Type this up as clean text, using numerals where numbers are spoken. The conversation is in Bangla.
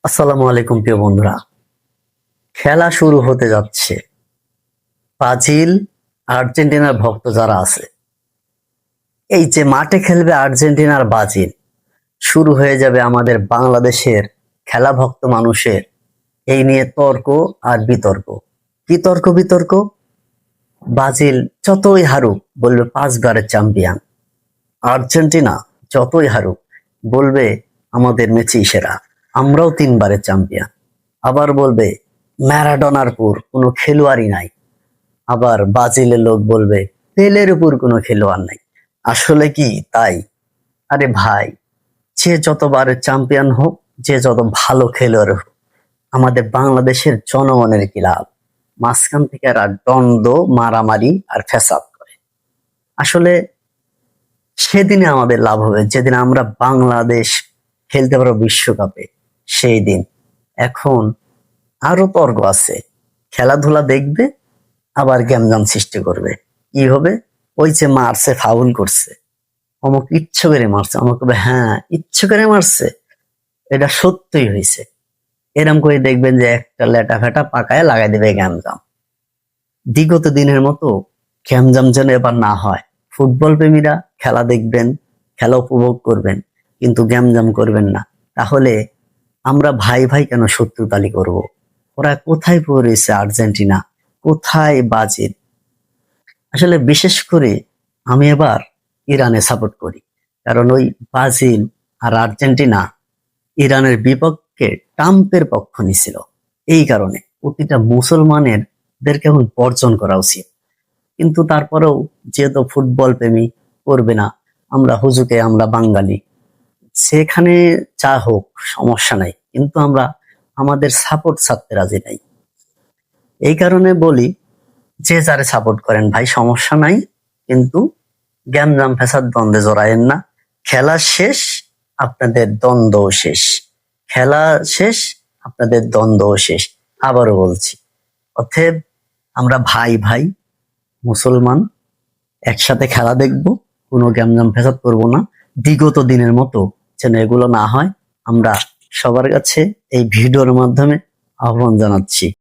আসসালামু আলাইকুম প্রিয় বন্ধুরা। খেলা শুরু হতে যাচ্ছে। ব্রাজিল আর্জেন্টিনার ভক্ত যারা আছে, এই যে মাঠে খেলবে আর্জেন্টিনার ব্রাজিল, শুরু হয়ে যাবে আমাদের বাংলাদেশের খেলা ভক্ত মানুষের এই নিয়ে তর্ক আর বিতর্ক। কি তর্ক বিতর্ক? ব্রাজিল যতই হারুক বলবে 5 বারের চ্যাম্পিয়ন, আর্জেন্টিনা যতই হারুক বলবে আমাদের মেসি সেরা, আমরাও 3 বারের চ্যাম্পিয়ন। আবার বলবে ম্যারাডোনার উপর কোনো খেলোয়াড়ই নাই। আবার ব্রাজিলের লোক বলবে পেলের উপর কোনো খেলোয়াড় নাই। আসলে কি তাই? আরে ভাই, যে যতবারের চ্যাম্পিয়ন হোক, যে যত ভালো খেলোয়াড় হোক, আমাদের বাংলাদেশের জনগণের কি লাভ? মাঝখান থেকে এরা দ্বন্দ্ব, মারামারি আর ফ্যাসাদ করে। আসলে সেদিনে আমাদের লাভ হবে যেদিন আমরা বাংলাদেশ খেলতে পারবো বিশ্বকাপে, সেই দিন। এখন আরো তর্ক আছে, খেলাধুলা দেখবে আবার গ্যামজাম সৃষ্টি করবে। কি হবে? ওই যে মারছে, ফাউল করছে, অমুক ইচ্ছে করে মারছে, অমুক বলবে হ্যাঁ ইচ্ছে করে মারছে, এটা সত্যই হয়েছে। এরম করে দেখবেন যে একটা লেটা ফেটা পাকায় লাগাই দেবে গ্যামজাম। বিগত দিনের মতো গ্যামজাম যেন এবার না হয়। ফুটবল প্রেমীরা খেলা দেখবেন, খেলা উপভোগ করবেন, কিন্তু গ্যামজাম করবেন না। তাহলে আমরা ভাই ভাই কেন শত্রুতালি করব? ওরা কোথায় পড়েছে আর্জেন্টিনা, কোথায় ব্রাজিল? আসলে বিশেষ করে আমি এবার ইরানে সাপোর্ট করি, কারণ ওই ব্রাজিল আর আর্জেন্টিনা ইরানের বিপক্ষে ট্রাম্পের পক্ষ নিছিল। এই কারণে প্রতিটা মুসলমানের দেরকে এখন বর্জন করা উচিত। কিন্তু তারপরেও যেহেতু ফুটবল প্রেমী করবে না, আমরা হুজুকে, আমরা বাঙালি, সেখানে যা হোক সমস্যা নাই, কিন্তু আমরা আমাদের সাপোর্ট ছাড়তে রাজি নাই। এই কারণে বলি, যে যারে সাপোর্ট করেন ভাই সমস্যা নাই, কিন্তু গ্যামজাম ফ্যাসাদ দ্বন্দ্বে জড়ায়েন না। খেলা শেষ, আপনাদের দ্বন্দ্ব শেষ। খেলা শেষ, আপনাদের দ্বন্দ্ব শেষ। আবারও বলছি, অতএব আমরা ভাই ভাই মুসলমান একসাথে খেলা দেখব, কোনো গ্যামজাম ফ্যাসাদ করবো না। বিগত দিনের মতো যেন এগুলো না হয়, আমরা সবার কাছে এই ভিডিওর মাধ্যমে আহ্বান জানাচ্ছি।